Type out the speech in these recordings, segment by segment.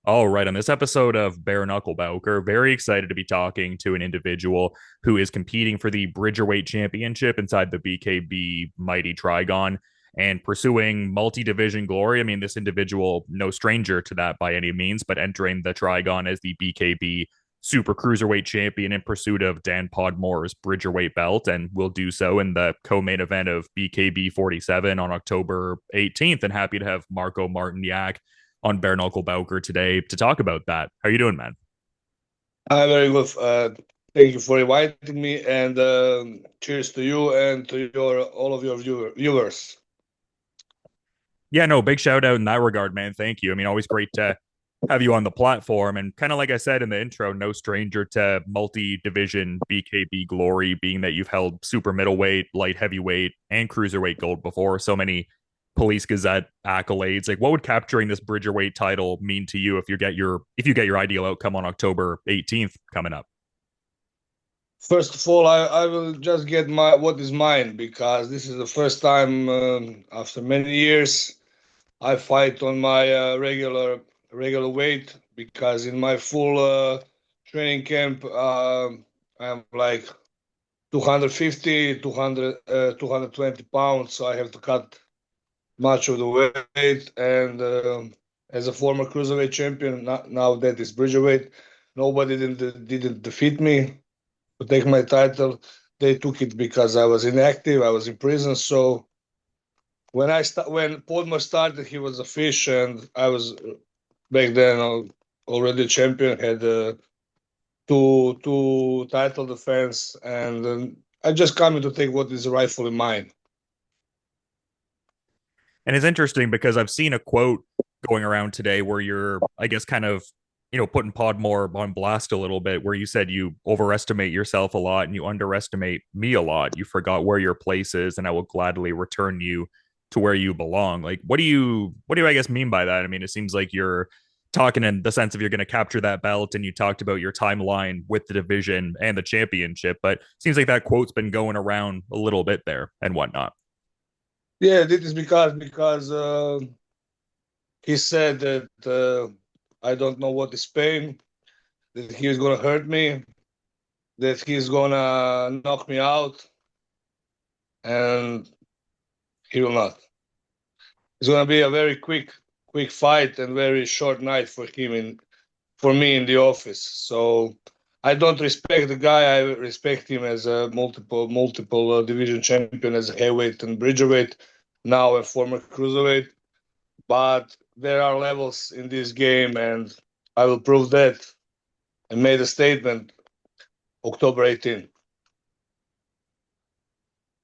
All right, on this episode of Bare Knuckle Bowker, very excited to be talking to an individual who is competing for the bridgerweight championship inside the BKB Mighty Trigon and pursuing multi-division glory. I mean, this individual, no stranger to that by any means, but entering the Trigon as the BKB Super Cruiserweight champion in pursuit of Dan Podmore's bridgerweight belt, and will do so in the co-main event of BKB 47 on October 18th. And happy to have Marko Martinjak on Bare Knuckle Bowker today to talk about that. How are you doing, man? I'm very good. Thank you for inviting me, and cheers to you and to your all of your viewers. Yeah, no, big shout out in that regard, man. Thank you. I mean, always great to have you on the platform. And kind of like I said in the intro, no stranger to multi division BKB glory, being that you've held super middleweight, light heavyweight, and cruiserweight gold before. So many Police Gazette accolades. Like, what would capturing this bridgerweight title mean to you if you get your ideal outcome on October 18th coming up? First of all, I will just get my what is mine because this is the first time after many years I fight on my regular weight because in my full training camp I'm like 250, 200, 220 pounds, so I have to cut much of the weight. And as a former cruiserweight champion, now that is bridgerweight, nobody didn't defeat me to take my title. They took it because I was inactive. I was in prison. So when Podmore started, he was a fish, and I was back then already a champion. Had two title defense, and I just coming to take what is rightfully mine. And it's interesting because I've seen a quote going around today where you're, I guess, kind of, putting Podmore on blast a little bit, where you said you overestimate yourself a lot and you underestimate me a lot. You forgot where your place is, and I will gladly return you to where you belong. Like, what do you, I guess, mean by that? I mean, it seems like you're talking in the sense of you're going to capture that belt, and you talked about your timeline with the division and the championship, but it seems like that quote's been going around a little bit there and whatnot. Yeah, this is because he said that I don't know what is pain, that he's gonna hurt me, that he's gonna knock me out, and he will not. It's gonna be a very quick fight and very short night for him in for me in the office. So I don't respect the guy. I respect him as a multiple division champion, as a heavyweight and bridgerweight, now a former cruiserweight. But there are levels in this game, and I will prove that. And made a statement October 18th.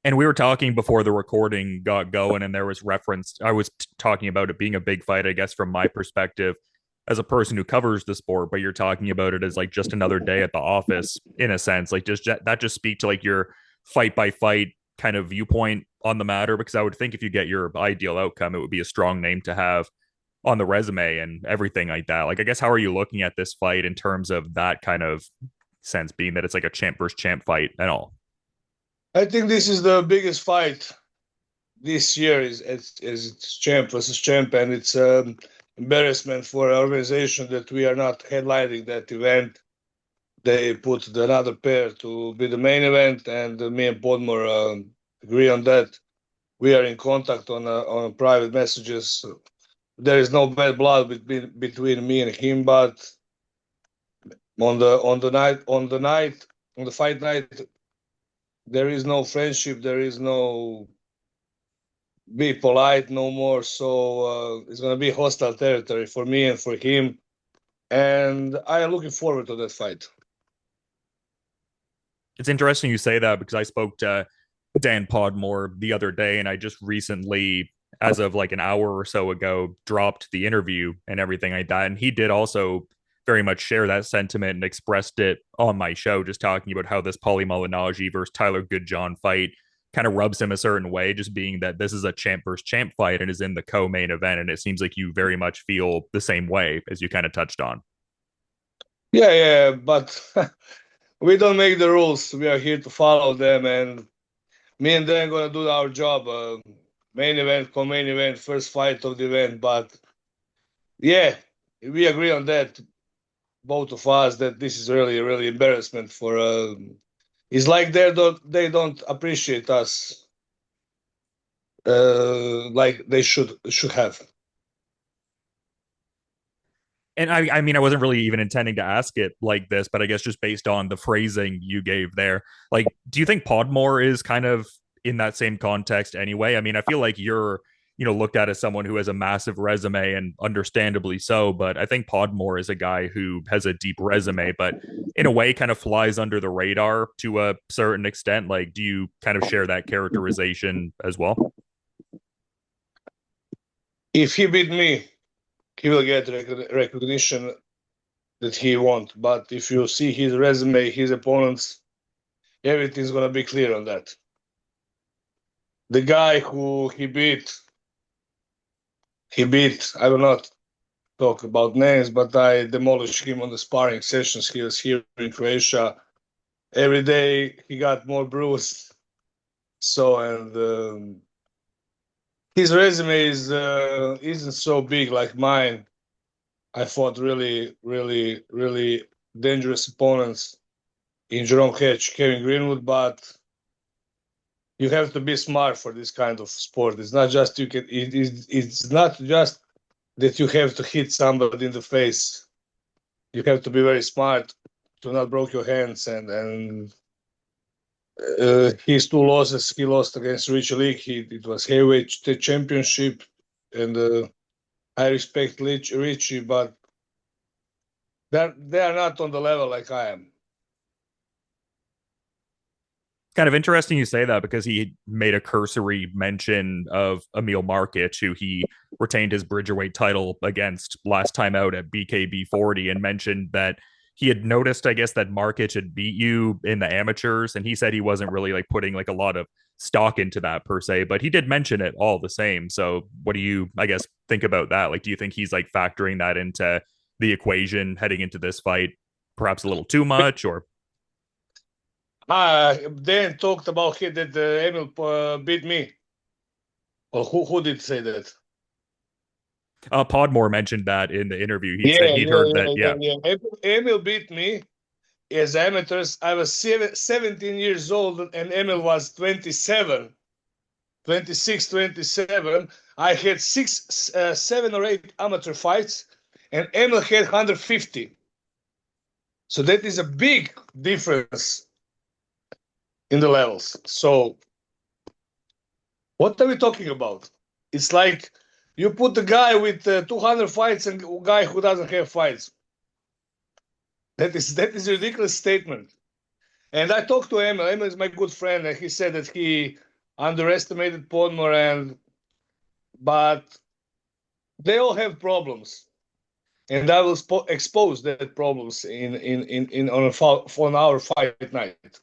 And we were talking before the recording got going, and there was reference. I was talking about it being a big fight, I guess, from my perspective as a person who covers the sport, but you're talking about it as like just another day at the office in a sense. Like, just that just speak to like your fight by fight kind of viewpoint on the matter? Because I would think if you get your ideal outcome, it would be a strong name to have on the resume and everything like that. Like, I guess, how are you looking at this fight in terms of that kind of sense, being that it's like a champ versus champ fight and all? I think this is the biggest fight this year is it's champ versus champ, and it's embarrassment for our organization that we are not headlining that event. They put another pair to be the main event, and me and Podmore agree on that. We are in contact on private messages. There is no bad blood between me and him, but on the fight night, there is no friendship. There is no be polite no more. So it's gonna be hostile territory for me and for him, and I am looking forward to that fight. It's interesting you say that because I spoke to Dan Podmore the other day, and I just recently, as of like an hour or so ago, dropped the interview and everything like that. And he did also very much share that sentiment and expressed it on my show, just talking about how this Paulie Malignaggi versus Tyler-Goodjohn fight kind of rubs him a certain way, just being that this is a champ versus champ fight and is in the co-main event. And it seems like you very much feel the same way as you kind of touched on. Yeah, yeah, but we don't make the rules. We are here to follow them, and me and Dan gonna do our job. Main event, co-main event, first fight of the event. But yeah, we agree on that, both of us, that this is really embarrassment for. It's like they don't appreciate us like they should have. And I mean, I wasn't really even intending to ask it like this, but I guess just based on the phrasing you gave there, like, do you think Podmore is kind of in that same context anyway? I mean, I feel like you're, looked at as someone who has a massive resume and understandably so, but I think Podmore is a guy who has a deep resume, but in a way kind of flies under the radar to a certain extent. Like, do you kind of share that characterization as well? If he beat me, he will get recognition that he want. But if you see his resume, his opponents, everything's gonna be clear on that. The guy who he beat. I will not talk about names, but I demolished him on the sparring sessions. He was here in Croatia. Every day he got more bruised. So and his resume isn't so big like mine. I fought really dangerous opponents in Jarome Hatch, Kevin Greenwood, but you have to be smart for this kind of sport. It's not just you can. It's not just that you have to hit somebody in the face. You have to be very smart to not break your hands. And his two losses, he lost against Richie League. It was heavyweight championship, and I respect Richie, but they are not on the level like I am. Kind of interesting you say that because he made a cursory mention of Emil Markic, who he retained his bridgerweight title against last time out at BKB 40, and mentioned that he had noticed, I guess, that Markic had beat you in the amateurs, and he said he wasn't really like putting like a lot of stock into that per se, but he did mention it all the same. So, what do you, I guess, think about that? Like, do you think he's like factoring that into the equation heading into this fight, perhaps a little too much, or Dan talked about it that Emil beat me. Or who did say that? Podmore mentioned that in the interview. He'd said Yeah, he'd yeah, heard that, yeah, yeah. yeah, yeah. Emil beat me as amateurs. I was 17 years old and Emil was 27, 26, 27. I had 7 or 8 amateur fights and Emil had 150. So that is a big difference in the levels. So what are we talking about? It's like you put the guy with 200 fights and a guy who doesn't have fights. That is a ridiculous statement. And I talked to Emil. Emil is my good friend, and he said that he underestimated Podmore, but they all have problems, and I will expose that problems in on a for an hour fight night.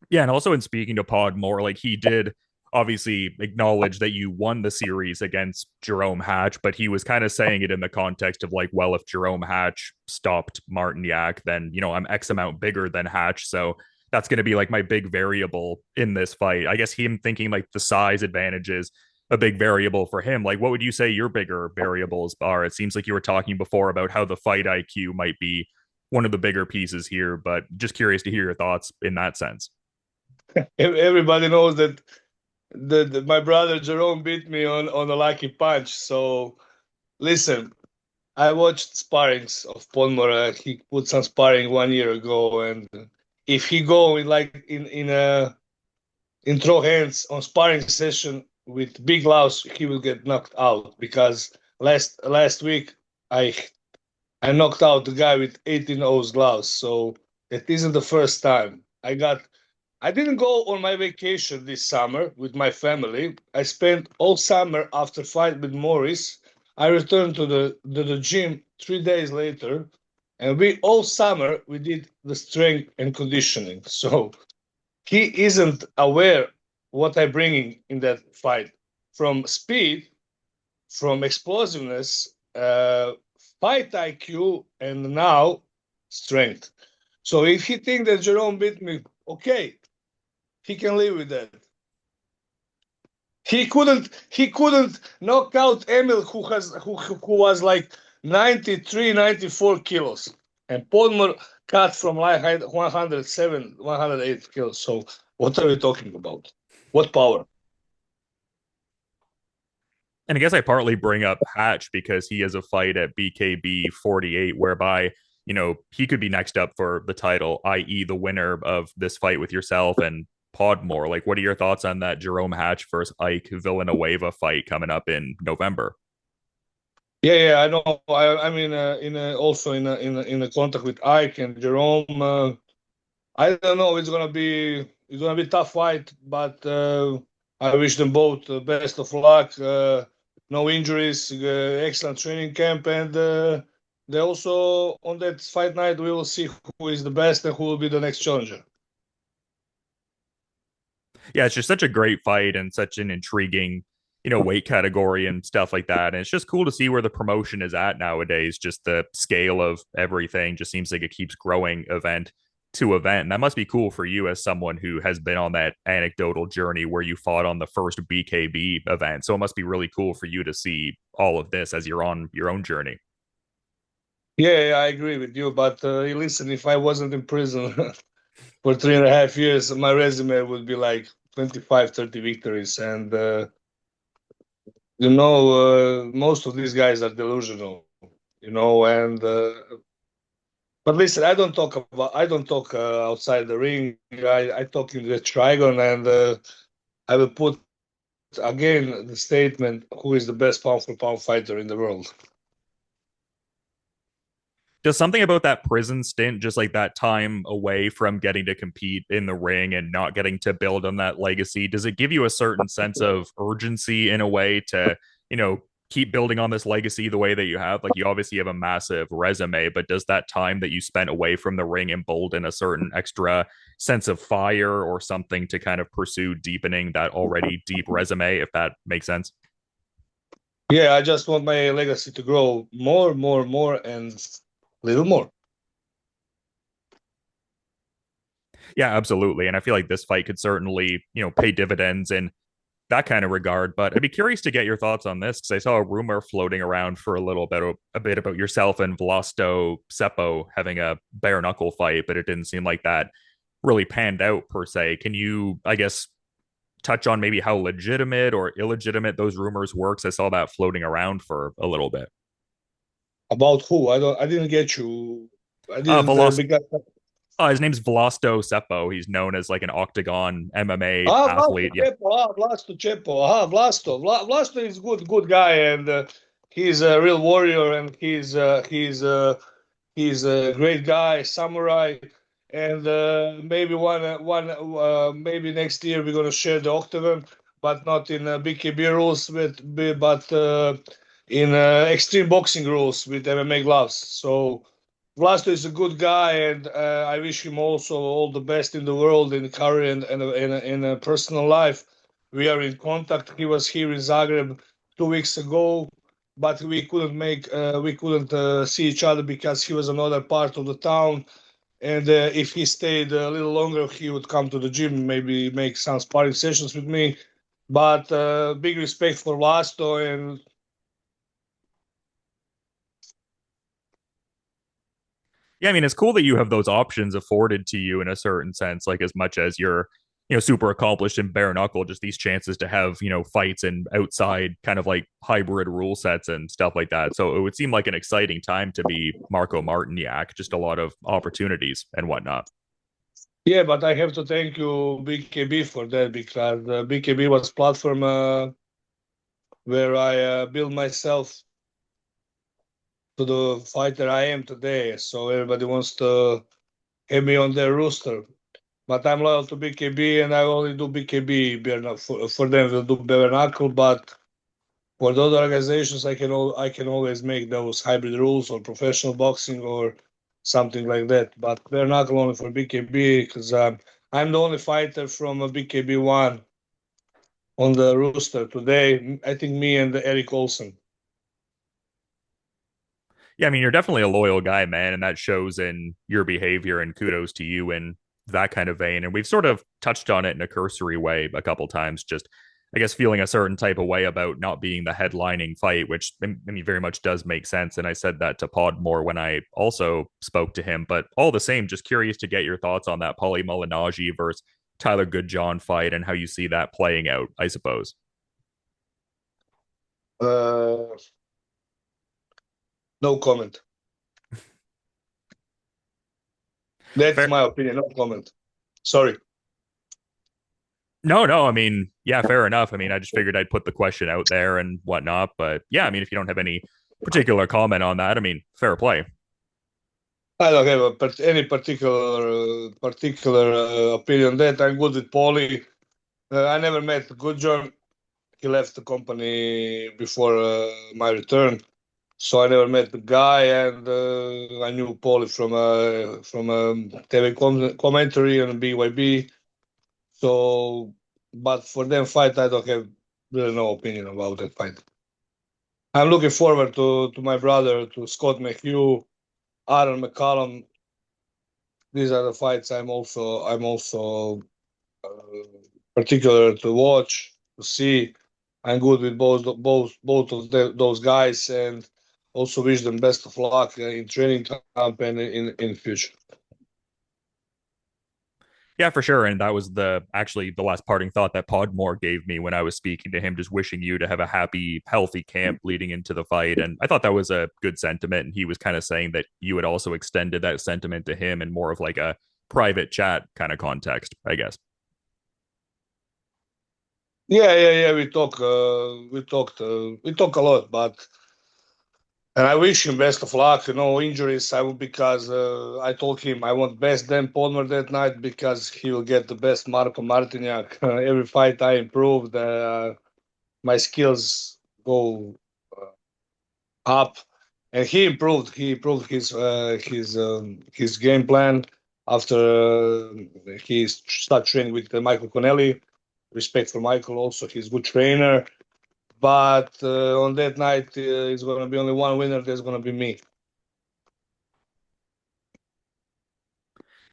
Yeah, and also in speaking to Podmore, like he did obviously acknowledge that you won the series against Jarome Hatch, but he was kind of saying it in the context of like, well, if Jarome Hatch stopped Martinjak, then I'm X amount bigger than Hatch, so that's going to be like my big variable in this fight. I guess him thinking like the size advantages a big variable for him. Like, what would you say your bigger variables are? It seems like you were talking before about how the fight IQ might be one of the bigger pieces here, but just curious to hear your thoughts in that sense. Everybody knows that my brother Jerome beat me on a lucky punch. So listen, I watched sparrings of Podmore. He put some sparring 1 year ago, and if he go in like in throw hands on sparring session with big gloves, he will get knocked out because last week I I knocked out the guy with 18 O's gloves. So it isn't the first time. I didn't go on my vacation this summer with my family. I spent all summer after fight with Morris. I returned to the gym 3 days later, and we all summer we did the strength and conditioning. So he isn't aware what I'm bringing in that fight from speed, from explosiveness, fight IQ, and now strength. So if he think that Jerome beat me, okay, he can live with that. He couldn't knock out Emil who was like 93, 94 kilos. And Podmore cut from like 107, 108 kilos. So what are we talking about? What power? And I guess I partly bring up Hatch because he has a fight at BKB 48, whereby, he could be next up for the title, i.e., the winner of this fight with yourself and Podmore. Like, what are your thoughts on that Jarome Hatch versus Ike Villanueva fight coming up in November? Yeah, yeah, I know. I'm also in a contact with Ike and Jerome. I don't know. It's gonna be a tough fight, but I wish them both the best of luck. No injuries, excellent training camp, and they also on that fight night we will see who is the best and who will be the next challenger. Yeah, it's just such a great fight and such an intriguing, weight category and stuff like that. And it's just cool to see where the promotion is at nowadays. Just the scale of everything just seems like it keeps growing event to event. And that must be cool for you as someone who has been on that anecdotal journey where you fought on the first BKB event. So it must be really cool for you to see all of this as you're on your own journey. Yeah, yeah, I agree with you. But listen, if I wasn't in prison for 3.5 years, my resume would be like 25, 30 victories, and most of these guys are delusional, and but listen, I don't talk outside the ring. I talk in the trigon, and I will put again the statement: who is the best pound for pound fighter in the world? Does something about that prison stint, just like that time away from getting to compete in the ring and not getting to build on that legacy, does it give you a certain sense of urgency in a way to, keep building on this legacy the way that you have? Like, you obviously have a massive resume, but does that time that you spent away from the ring embolden a certain extra sense of fire or something to kind of pursue deepening that already deep resume, if that makes sense? Yeah, I just want my legacy to grow more, more, more, and little more. Yeah, absolutely. And I feel like this fight could certainly, pay dividends in that kind of regard. But I'd be curious to get your thoughts on this because I saw a rumor floating around for a bit about yourself and Vlasto Seppo having a bare knuckle fight, but it didn't seem like that really panned out per se. Can you, I guess, touch on maybe how legitimate or illegitimate those rumors were? Because I saw that floating around for a little bit. About who? I didn't get you. I didn't Veloc because his name's Vlasto Seppo. He's known as like an octagon MMA Vlasto athlete. Yeah. Chepo, Vlasto Chepo, Vlasto is good guy, and he's a real warrior, and he's a great guy, samurai, and maybe next year we're gonna share the octagon, but not in BKB rules, but in extreme boxing rules with MMA gloves. So Vlasto is a good guy, and I wish him also all the best in the world, in career and in a personal life. We are in contact. He was here in Zagreb 2 weeks ago, but we couldn't see each other because he was another part of the town. And if he stayed a little longer, he would come to the gym, maybe make some sparring sessions with me. But big respect for Vlasto, and Yeah, I mean, it's cool that you have those options afforded to you in a certain sense, like as much as you're, super accomplished in bare knuckle, just these chances to have, fights and outside kind of like hybrid rule sets and stuff like that. So it would seem like an exciting time to be Marko Martinjak, just a lot of opportunities and whatnot. yeah, but I have to thank you, BKB, for that because BKB was platform where I built myself to the fighter I am today. So everybody wants to have me on their rooster. But I'm loyal to BKB, and I only do BKB. For them, we'll do bare knuckle. But for the other organizations, I can always make those hybrid rules or professional boxing or something like that. But bare knuckle only for BKB because I'm the only fighter from BKB one on the rooster today. I think me and Eric Olsen. Yeah, I mean, you're definitely a loyal guy, man, and that shows in your behavior and kudos to you in that kind of vein. And we've sort of touched on it in a cursory way a couple times, just I guess, feeling a certain type of way about not being the headlining fight, which I mean, very much does make sense. And I said that to Podmore when I also spoke to him. But all the same, just curious to get your thoughts on that Paulie Malignaggi versus Tyler Goodjohn fight and how you see that playing out, I suppose. Uh, no comment. That's Fair. my opinion. No comment. Sorry. No, no. I mean, yeah, fair enough. I mean, I just figured I'd put the question out there and whatnot. But yeah, I mean, if you don't have any particular comment on that, I mean, fair play. I don't have any particular opinion on that. I'm good with Paulie. I never met Goodjohn. He left the company before my return, so I never met the guy. And I knew Paulie from TV commentary on BYB. So, but for them fight, I don't have really no opinion about that fight. I'm looking forward to my brother, to Scott McHugh, Aaron McCallum. These are the fights I'm also uh, particular to watch, to see. I'm good with both of those guys, and also wish them best of luck in training camp and in future. Yeah, for sure. And that was the actually the last parting thought that Podmore gave me when I was speaking to him, just wishing you to have a happy, healthy camp leading into the fight. And I thought that was a good sentiment. And he was kind of saying that you had also extended that sentiment to him in more of like a private chat kind of context, I guess. Yeah. We talk a lot, but and I wish him best of luck. No injuries. I will because I told him I want best Dan Podmore that night because he will get the best Marko Martinjak. Every fight I improved, my skills go up, and he improved. He improved his game plan after he started training with Michael Connelly. Respect for Michael, also he's a good trainer. But on that night, it's going to be only one winner. There's going to be me.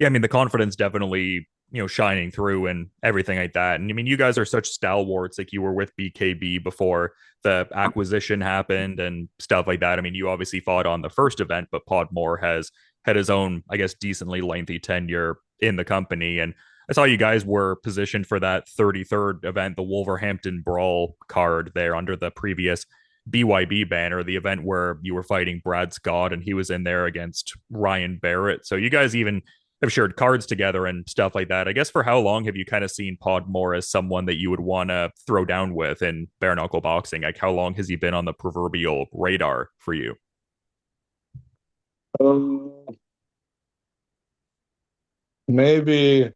Yeah, I mean the confidence definitely, shining through and everything like that. And I mean you guys are such stalwarts, like you were with BKB before the acquisition happened and stuff like that. I mean you obviously fought on the first event, but Podmore has had his own, I guess, decently lengthy tenure in the company. And I saw you guys were positioned for that 33rd event, the Wolverhampton Brawl card there under the previous BYB banner, the event where you were fighting Brad Scott and he was in there against Ryan Barrett. So you guys even have shared cards together and stuff like that. I guess for how long have you kind of seen Podmore as someone that you would want to throw down with in bare knuckle boxing? Like how long has he been on the proverbial radar for you? Um, Maybe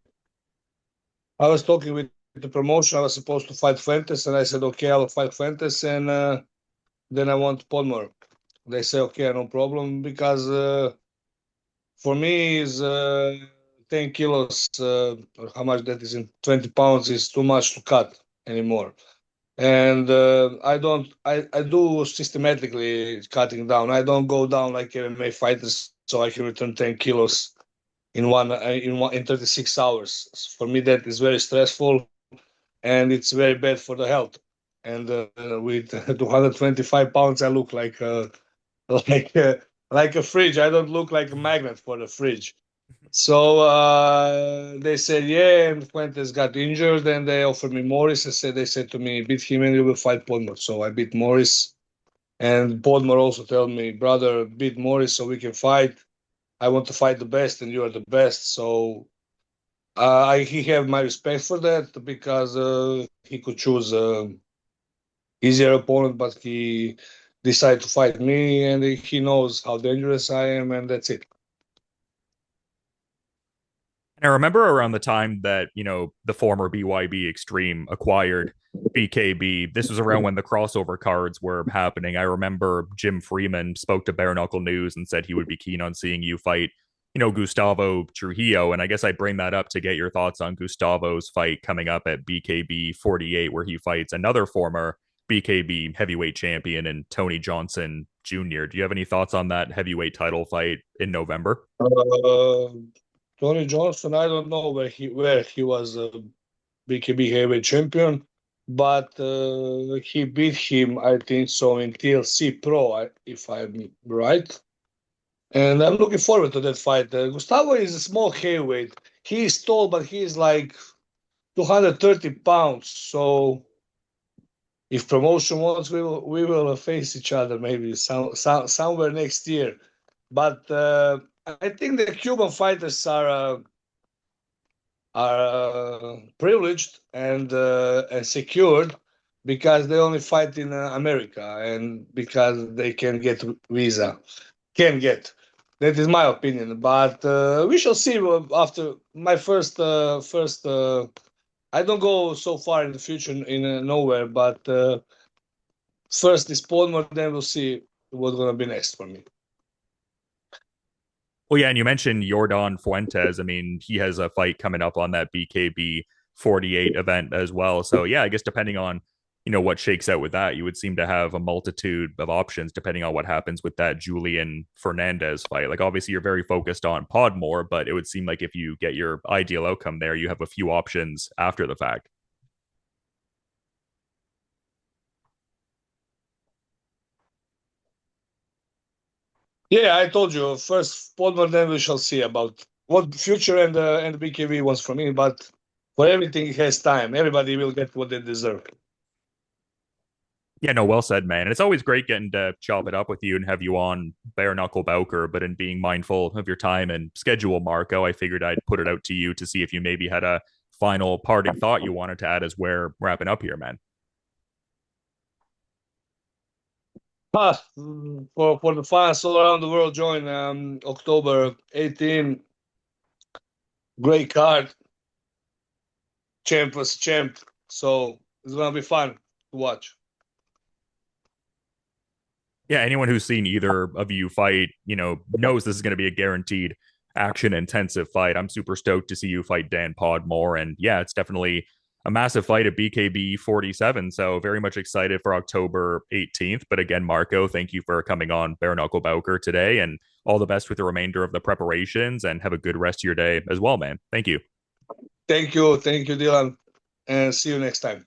I was talking with the promotion. I was supposed to fight Fuentes, and I said, okay, I will fight Fuentes, and then I want Podmore. They say, okay, no problem, because for me is 10 kilos, or how much that is in 20 pounds, is too much to cut anymore. And I do systematically cutting down. I don't go down like MMA fighters, so I can return 10 kilos in 36 hours. For me, that is very stressful, and it's very bad for the health. And with 225 pounds, I look like like uh, like a fridge. I don't look like a magnet for the fridge. So they said, yeah, and Fuentes got injured, and they offered me Morris. They said to me, beat him and you will fight Podmore. So I beat Morris, and Podmore also told me, brother, beat Morris so we can fight. I want to fight the best, and you are the best. So he have my respect for that because he could choose easier opponent, but he decided to fight me, and he knows how dangerous I am, and that's it. And I remember around the time that, the former BYB Extreme acquired BKB, this was around when the crossover cards were happening. I remember Jim Freeman spoke to Bare Knuckle News and said he would be keen on seeing you fight, Gustavo Trujillo. And I guess I bring that up to get your thoughts on Gustavo's fight coming up at BKB 48, where he fights another former BKB heavyweight champion and Tony Johnson Jr. Do you have any thoughts on that heavyweight title fight in November? Uh, Tony Johnson, I don't know where he was a BKB heavyweight champion. but he beat him, I think so, in TLC Pro, if I'm right. And I'm looking forward to that fight. Gustavo is a small heavyweight. He is tall, but he is like 230 pounds. So if promotion wants, we will face each other maybe somewhere next year. But I think the Cuban fighters are privileged and secured because they only fight in America and because they can get visa. Can get. That is my opinion, but we shall see after my first. I don't go so far in the future in nowhere, but first is Podmore, then we'll see what's gonna be next for me. Well, yeah, and you mentioned Jordan Fuentes. I mean, he has a fight coming up on that BKB 48 event as well. So, yeah, I guess depending on, what shakes out with that, you would seem to have a multitude of options depending on what happens with that Julian Fernandez fight. Like, obviously, you're very focused on Podmore, but it would seem like if you get your ideal outcome there, you have a few options after the fact. Yeah, I told you first Podmore, then we shall see about what future and BKV wants from me. But for everything, it has time. Everybody will get what they deserve. Yeah, no, well said, man. And it's always great getting to chop it up with you and have you on Bare Knuckle Bowker. But in being mindful of your time and schedule, Marco, I figured I'd put it out to you to see if you maybe had a final parting thought you wanted to add as we're wrapping up here, man. For the fans all around the world, join October 18. Great card, champ was champ. So it's gonna be fun to watch. Yeah, anyone who's seen either of you fight, knows this is going to be a guaranteed action intensive fight. I'm super stoked to see you fight Dan Podmore. And yeah, it's definitely a massive fight at BKB 47. So very much excited for October 18th. But again, Marco, thank you for coming on Bare Knuckle Bowker today and all the best with the remainder of the preparations and have a good rest of your day as well, man. Thank you. Thank you, Dylan, and see you next time.